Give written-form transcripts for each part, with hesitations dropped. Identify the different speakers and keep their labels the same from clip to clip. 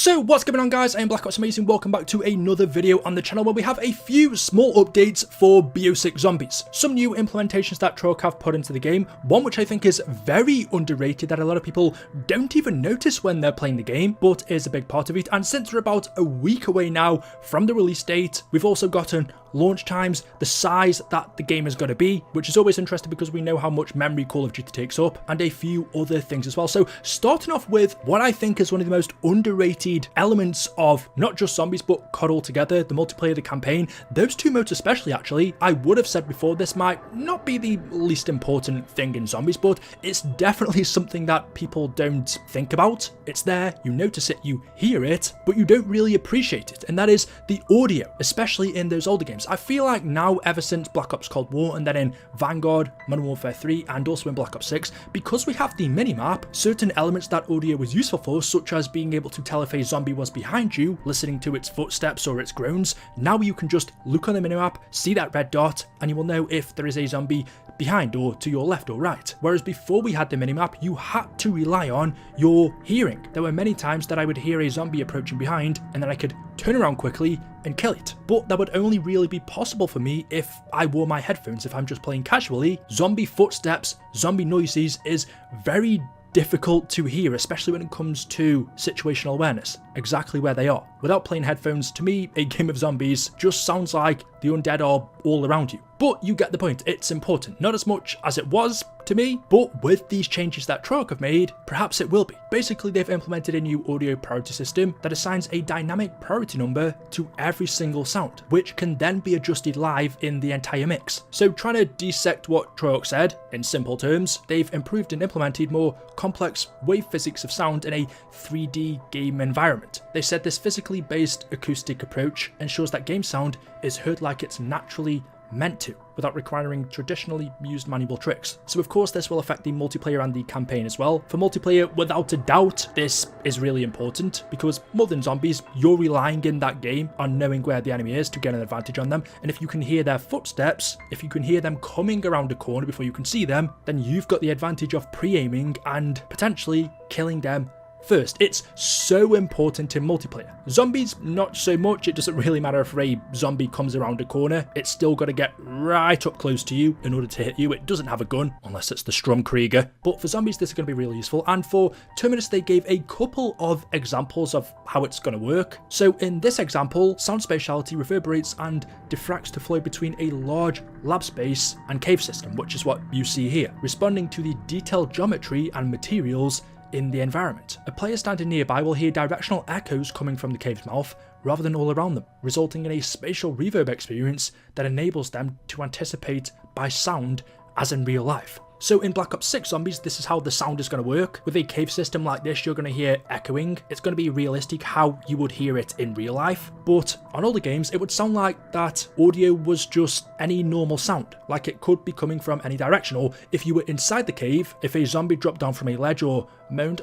Speaker 1: So what's going on, guys? I am Black Ops Amazing. Welcome back to another video on the channel where we have a few small updates for BO6 Zombies. Some new implementations that Treyarch have put into the game, one which I think is very underrated that a lot of people don't even notice when they're playing the game, but is a big part of it. And since we're about a week away now from the release date, we've also gotten launch times, the size that the game is going to be, which is always interesting because we know how much memory Call of Duty takes up, and a few other things as well. So starting off with what I think is one of the most underrated elements of not just Zombies but COD altogether, the multiplayer, the campaign, those two modes especially. Actually, I would have said before, this might not be the least important thing in Zombies, but it's definitely something that people don't think about. It's there, you notice it, you hear it, but you don't really appreciate it, and that is the audio, especially in those older games. I feel like now, ever since Black Ops Cold War, and then in Vanguard, Modern Warfare 3, and also in Black Ops 6, because we have the minimap, certain elements that audio was useful for, such as being able to tell if a zombie was behind you, listening to its footsteps or its groans, now you can just look on the minimap, see that red dot, and you will know if there is a zombie behind or to your left or right. Whereas before we had the minimap, you had to rely on your hearing. There were many times that I would hear a zombie approaching behind, and then I could turn around quickly and kill it. But that would only really be possible for me if I wore my headphones. If I'm just playing casually, zombie footsteps, zombie noises is very difficult to hear, especially when it comes to situational awareness, exactly where they are. Without playing headphones, to me, a game of Zombies just sounds like the undead are all around you. But you get the point, it's important. Not as much as it was to me, but with these changes that Treyarch have made, perhaps it will be. Basically, they've implemented a new audio priority system that assigns a dynamic priority number to every single sound, which can then be adjusted live in the entire mix. So trying to dissect what Treyarch said, in simple terms, they've improved and implemented more complex wave physics of sound in a 3D game environment. They said this physically based acoustic approach ensures that game sound is heard like it's naturally meant to, without requiring traditionally used manual tricks. So of course this will affect the multiplayer and the campaign as well. For multiplayer, without a doubt, this is really important because more than Zombies, you're relying in that game on knowing where the enemy is to get an advantage on them, and if you can hear their footsteps, if you can hear them coming around a corner before you can see them, then you've got the advantage of pre-aiming and potentially killing them first. It's so important in multiplayer. Zombies, not so much. It doesn't really matter if a zombie comes around a corner. It's still got to get right up close to you in order to hit you. It doesn't have a gun, unless it's the Stromkrieger. But for Zombies, this is going to be really useful. And for Terminus, they gave a couple of examples of how it's going to work. So in this example, sound spatiality reverberates and diffracts to flow between a large lab space and cave system, which is what you see here, responding to the detailed geometry and materials in the environment. A player standing nearby will hear directional echoes coming from the cave's mouth rather than all around them, resulting in a spatial reverb experience that enables them to anticipate by sound as in real life. So in Black Ops 6 Zombies, this is how the sound is going to work. With a cave system like this, you're going to hear echoing. It's going to be realistic how you would hear it in real life. But on older games, it would sound like that audio was just any normal sound, like it could be coming from any direction. Or if you were inside the cave, if a zombie dropped down from a ledge or moaned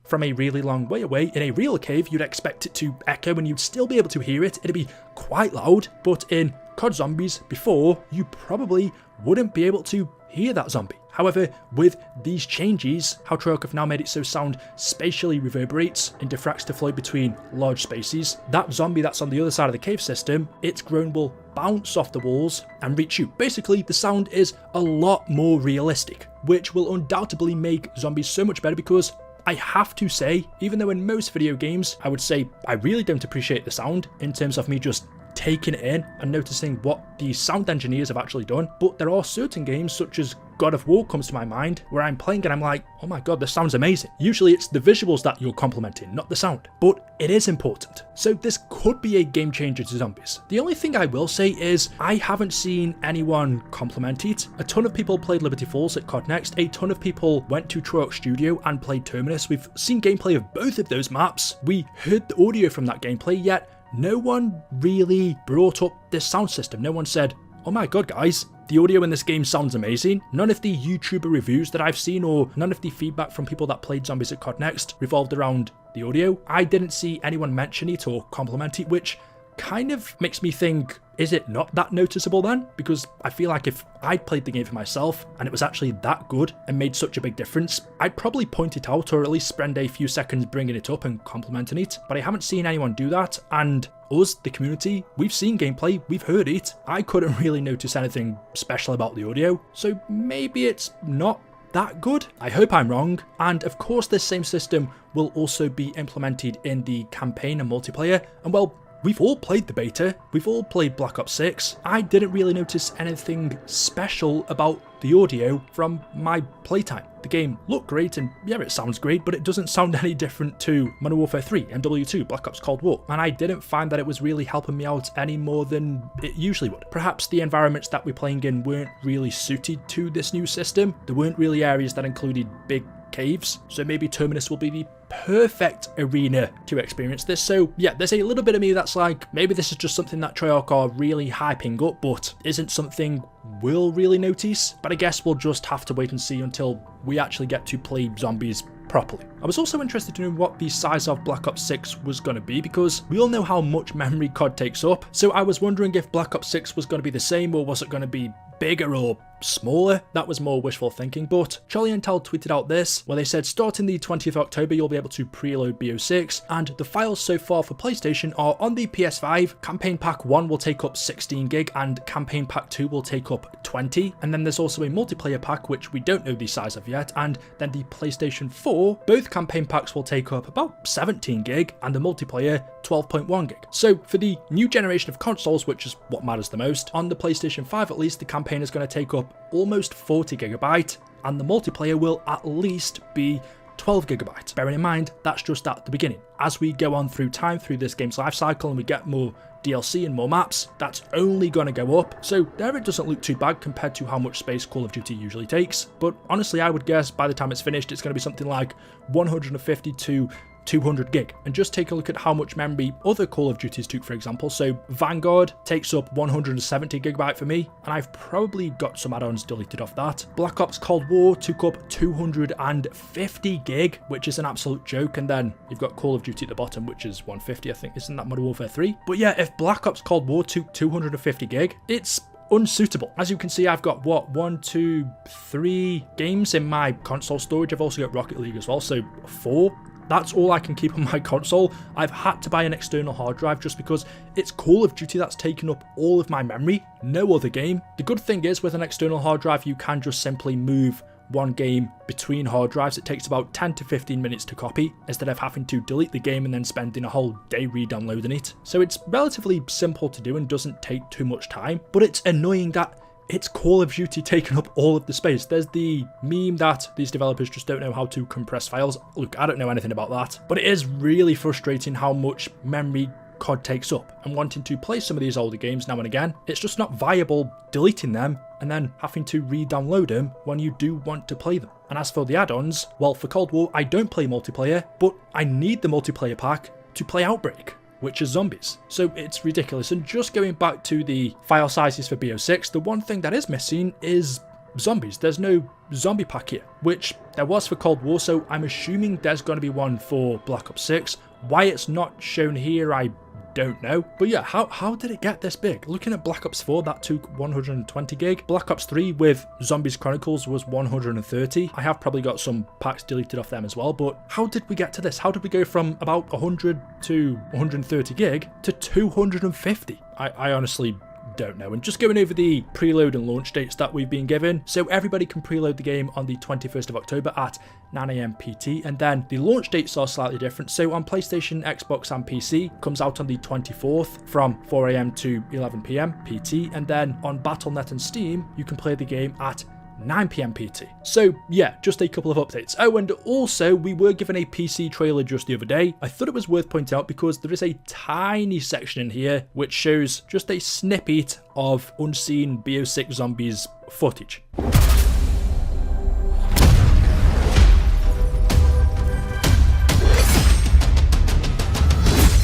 Speaker 1: from a really long way away in a real cave, you'd expect it to echo and you'd still be able to hear it. It'd be quite loud. But in COD Zombies before, you probably wouldn't be able to hear that zombie. However, with these changes, how Treyarch have now made it so sound spatially reverberates and diffracts to flow between large spaces, that zombie that's on the other side of the cave system, its groan will bounce off the walls and reach you. Basically, the sound is a lot more realistic, which will undoubtedly make Zombies so much better because I have to say, even though in most video games, I would say I really don't appreciate the sound in terms of me just taking it in and noticing what the sound engineers have actually done, but there are certain games such as God of War comes to my mind where I'm playing and I'm like, oh my god, this sounds amazing. Usually it's the visuals that you're complimenting, not the sound, but it is important. So this could be a game changer to Zombies. The only thing I will say is I haven't seen anyone compliment it. A ton of people played Liberty Falls at COD Next, a ton of people went to Treyarch Studio and played Terminus. We've seen gameplay of both of those maps. We heard the audio from that gameplay, yet no one really brought up this sound system. No one said, oh my god guys, the audio in this game sounds amazing. None of the YouTuber reviews that I've seen or none of the feedback from people that played Zombies at COD Next revolved around the audio. I didn't see anyone mention it or compliment it, which kind of makes me think is it not that noticeable then? Because I feel like if I'd played the game for myself and it was actually that good and made such a big difference, I'd probably point it out or at least spend a few seconds bringing it up and complimenting it. But I haven't seen anyone do that, and us, the community, we've seen gameplay, we've heard it. I couldn't really notice anything special about the audio, so maybe it's not that good. I hope I'm wrong. And of course this same system will also be implemented in the campaign and multiplayer, and well, we've all played the beta, we've all played Black Ops 6. I didn't really notice anything special about the audio from my playtime. The game looked great, and yeah, it sounds great, but it doesn't sound any different to Modern Warfare 3, MW2, Black Ops Cold War, and I didn't find that it was really helping me out any more than it usually would. Perhaps the environments that we're playing in weren't really suited to this new system. There weren't really areas that included big caves, so maybe Terminus will be the perfect arena to experience this. So yeah, there's a little bit of me that's like, maybe this is just something that Treyarch are really hyping up, but isn't something we'll really notice. But I guess we'll just have to wait and see until we actually get to play zombies properly. I was also interested to know what the size of Black Ops 6 was going to be, because we all know how much memory COD takes up, so I was wondering if Black Ops 6 was going to be the same, or was it going to be bigger or smaller? That was more wishful thinking, but Charlie Intel tweeted out this, where they said starting the 20th of October you'll be able to preload BO6, and the files so far for PlayStation are on the PS5. Campaign Pack 1 will take up 16 gig and Campaign Pack 2 will take up 20, and then there's also a multiplayer pack which we don't know the size of yet, and then the PlayStation 4, both campaign packs will take up about 17 gig and the multiplayer 12.1 gig. So for the new generation of consoles, which is what matters the most, on the PlayStation 5 at least, the campaign is going to take up almost 40 gigabyte and the multiplayer will at least be 12 gigabyte. Bearing in mind, that's just at the beginning. As we go on through time, through this game's life cycle, and we get more DLC and more maps, that's only going to go up. So there it doesn't look too bad compared to how much space Call of Duty usually takes. But honestly, I would guess by the time it's finished, it's going to be something like 150 to 200 gig. And just take a look at how much memory other Call of Duties took, for example. So Vanguard takes up 170 gigabyte for me, and I've probably got some add-ons deleted off that. Black Ops Cold War took up 250 gig, which is an absolute joke. And then you've got Call of Duty at the bottom, which is 150, I think. Isn't that Modern Warfare 3? But yeah, if Black Ops Cold War took 250 gig, it's unsuitable. As you can see, I've got what, 1, 2, 3 games in my console storage. I've also got Rocket League as well, so 4. That's all I can keep on my console. I've had to buy an external hard drive just because it's Call of Duty that's taken up all of my memory, no other game. The good thing is with an external hard drive, you can just simply move one game between hard drives. It takes about 10 to 15 minutes to copy instead of having to delete the game and then spending a whole day re-downloading it. So it's relatively simple to do and doesn't take too much time, but it's annoying that it's Call of Duty taking up all of the space. There's the meme that these developers just don't know how to compress files. Look, I don't know anything about that, but it is really frustrating how much memory COD takes up, and wanting to play some of these older games now and again, it's just not viable deleting them and then having to re-download them when you do want to play them. And as for the add-ons, well, for Cold War, I don't play multiplayer, but I need the multiplayer pack to play Outbreak, which is zombies. So it's ridiculous. And just going back to the file sizes for BO6, the one thing that is missing is zombies. There's no zombie pack here, which there was for Cold War, so I'm assuming there's going to be one for Black Ops 6. Why it's not shown here, I don't know. But yeah, how did it get this big? Looking at Black Ops 4, that took 120 gig. Black Ops 3 with Zombies Chronicles was 130. I have probably got some packs deleted off them as well, but how did we get to this? How did we go from about 100 to 130 gig to 250? I honestly don't know. And just going over the preload and launch dates that we've been given. So everybody can preload the game on the 21st of October at 9 AM PT, and then the launch dates are slightly different. So on PlayStation, Xbox and PC comes out on the 24th from 4 AM to 11 PM PT, and then on Battle.net and Steam you can play the game at 9 PM PT. So yeah, just a couple of updates. Oh, and also we were given a PC trailer just the other day. I thought it was worth pointing out because there is a tiny section in here which shows just a snippet of unseen BO6 zombies footage.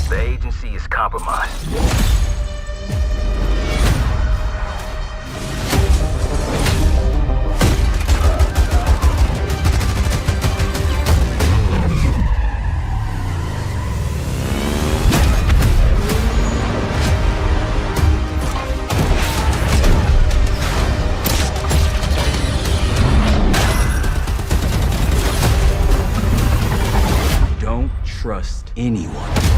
Speaker 2: The agency is compromised.
Speaker 3: anyone.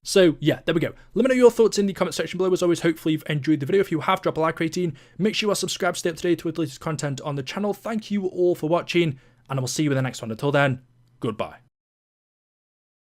Speaker 1: So yeah, there we go. Let me know your thoughts in the comment section below. As always, hopefully you've enjoyed the video. If you have, drop a like rating. Make sure you are subscribed to stay up to date with the latest content on the channel. Thank you all for watching, and I will see you in the next one. Until then, goodbye.